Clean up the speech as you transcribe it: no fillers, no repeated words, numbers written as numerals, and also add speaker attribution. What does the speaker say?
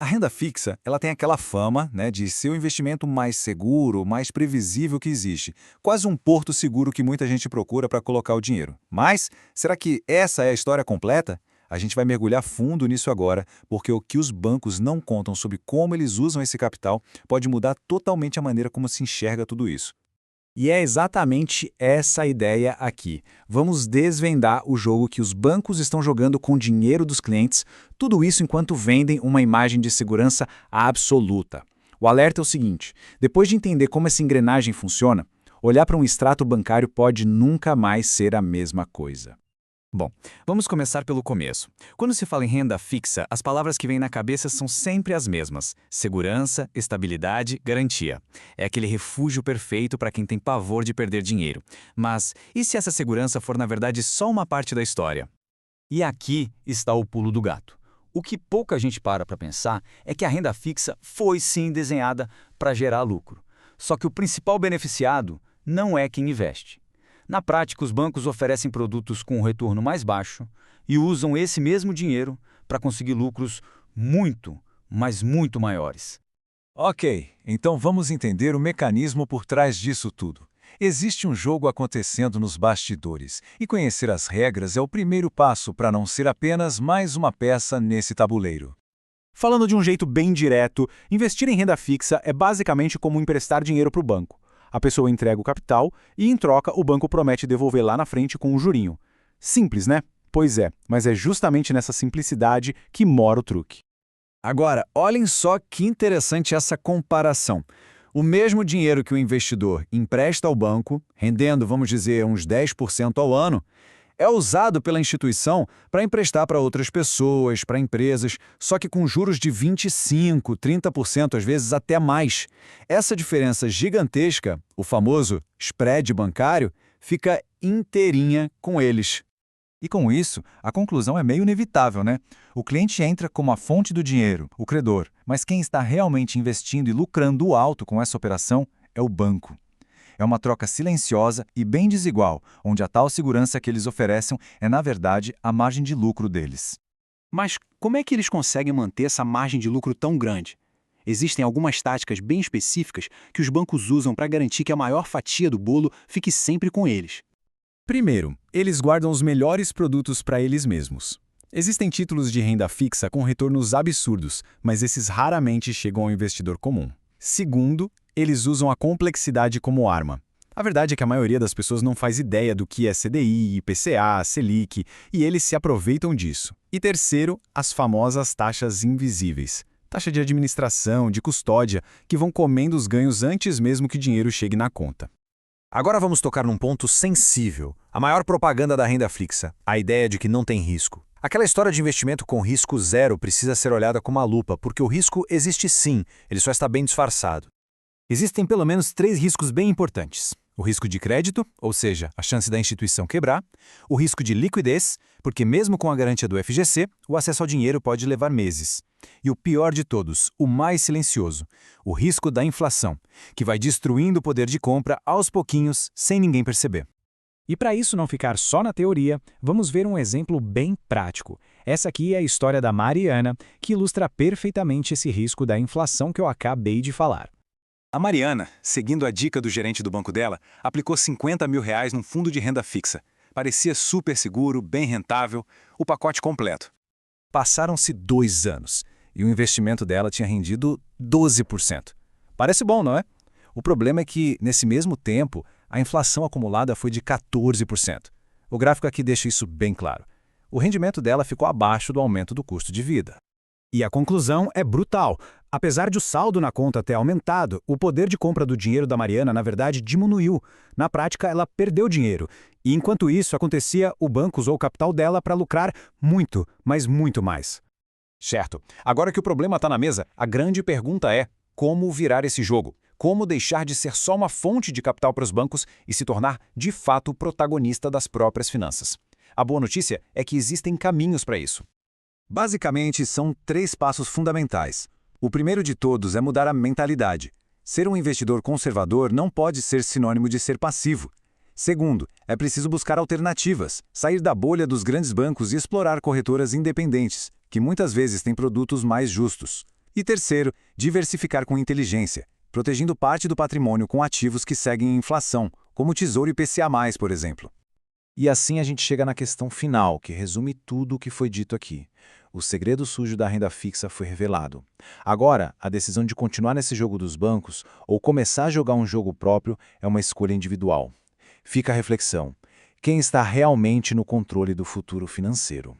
Speaker 1: A renda fixa, ela tem aquela fama, né, de ser o investimento mais seguro, mais previsível que existe. Quase um porto seguro que muita gente procura para colocar o dinheiro. Mas, será que essa é a história completa? A gente vai mergulhar fundo nisso agora, porque o que os bancos não contam sobre como eles usam esse capital pode mudar totalmente a maneira como se enxerga tudo isso.
Speaker 2: E é exatamente essa a ideia aqui. Vamos desvendar o jogo que os bancos estão jogando com o dinheiro dos clientes, tudo isso enquanto vendem uma imagem de segurança absoluta. O alerta é o seguinte: depois de entender como essa engrenagem funciona, olhar para um extrato bancário pode nunca mais ser a mesma coisa.
Speaker 3: Bom, vamos começar pelo começo. Quando se fala em renda fixa, as palavras que vêm na cabeça são sempre as mesmas: segurança, estabilidade, garantia. É aquele refúgio perfeito para quem tem pavor de perder dinheiro. Mas e se essa segurança for, na verdade, só uma parte da história? E aqui está o pulo do gato. O que pouca gente para pensar é que a renda fixa foi sim desenhada para gerar lucro. Só que o principal beneficiado não é quem investe. Na prática, os bancos oferecem produtos com um retorno mais baixo e usam esse mesmo dinheiro para conseguir lucros muito, mas muito maiores.
Speaker 1: Ok, então vamos entender o mecanismo por trás disso tudo. Existe um jogo acontecendo nos bastidores, e conhecer as regras é o primeiro passo para não ser apenas mais uma peça nesse tabuleiro.
Speaker 2: Falando de um jeito bem direto, investir em renda fixa é basicamente como emprestar dinheiro para o banco. A pessoa entrega o capital e, em troca, o banco promete devolver lá na frente com um jurinho. Simples, né? Pois é, mas é justamente nessa simplicidade que mora o truque.
Speaker 3: Agora, olhem só que interessante essa comparação. O mesmo dinheiro que o investidor empresta ao banco, rendendo, vamos dizer, uns 10% ao ano, é usado pela instituição para emprestar para outras pessoas, para empresas, só que com juros de 25%, 30%, às vezes até mais. Essa diferença gigantesca, o famoso spread bancário, fica inteirinha com eles.
Speaker 1: E com isso, a conclusão é meio inevitável, né? O cliente entra como a fonte do dinheiro, o credor, mas quem está realmente investindo e lucrando alto com essa operação é o banco. É uma troca silenciosa e bem desigual, onde a tal segurança que eles oferecem é, na verdade, a margem de lucro deles.
Speaker 2: Mas como é que eles conseguem manter essa margem de lucro tão grande? Existem algumas táticas bem específicas que os bancos usam para garantir que a maior fatia do bolo fique sempre com eles.
Speaker 3: Primeiro, eles guardam os melhores produtos para eles mesmos. Existem títulos de renda fixa com retornos absurdos, mas esses raramente chegam ao investidor comum. Segundo, eles usam a complexidade como arma. A verdade é que a maioria das pessoas não faz ideia do que é CDI, IPCA, Selic, e eles se aproveitam disso. E terceiro, as famosas taxas invisíveis. Taxa de administração, de custódia, que vão comendo os ganhos antes mesmo que o dinheiro chegue na conta.
Speaker 4: Agora vamos tocar num ponto sensível. A maior propaganda da renda fixa, a ideia de que não tem risco. Aquela história de investimento com risco zero precisa ser olhada com uma lupa, porque o risco existe sim, ele só está bem disfarçado. Existem pelo menos 3 riscos bem importantes. O risco de crédito, ou seja, a chance da instituição quebrar. O risco de liquidez, porque mesmo com a garantia do FGC, o acesso ao dinheiro pode levar meses. E o pior de todos, o mais silencioso, o risco da inflação, que vai destruindo o poder de compra aos pouquinhos, sem ninguém perceber.
Speaker 2: E para isso não ficar só na teoria, vamos ver um exemplo bem prático. Essa aqui é a história da Mariana, que ilustra perfeitamente esse risco da inflação que eu acabei de falar.
Speaker 1: A Mariana, seguindo a dica do gerente do banco dela, aplicou R$ 50 mil num fundo de renda fixa. Parecia super seguro, bem rentável, o pacote completo. Passaram-se 2 anos e o investimento dela tinha rendido 12%. Parece bom, não é? O problema é que, nesse mesmo tempo, a inflação acumulada foi de 14%. O gráfico aqui deixa isso bem claro. O rendimento dela ficou abaixo do aumento do custo de vida.
Speaker 2: E a conclusão é brutal. Apesar de o saldo na conta ter aumentado, o poder de compra do dinheiro da Mariana, na verdade, diminuiu. Na prática, ela perdeu dinheiro. E enquanto isso acontecia, o banco usou o capital dela para lucrar muito, mas muito mais.
Speaker 1: Certo. Agora que o problema está na mesa, a grande pergunta é como virar esse jogo? Como deixar de ser só uma fonte de capital para os bancos e se tornar, de fato, protagonista das próprias finanças? A boa notícia é que existem caminhos para isso. Basicamente, são 3 passos fundamentais. O primeiro de todos é mudar a mentalidade. Ser um investidor conservador não pode ser sinônimo de ser passivo. Segundo, é preciso buscar alternativas, sair da bolha dos grandes bancos e explorar corretoras independentes, que muitas vezes têm produtos mais justos. E terceiro, diversificar com inteligência, protegendo parte do patrimônio com ativos que seguem inflação, como Tesouro IPCA+, por exemplo.
Speaker 2: E assim a gente chega na questão final, que resume tudo o que foi dito aqui. O segredo sujo da renda fixa foi revelado. Agora, a decisão de continuar nesse jogo dos bancos ou começar a jogar um jogo próprio é uma escolha individual. Fica a reflexão. Quem está realmente no controle do futuro financeiro?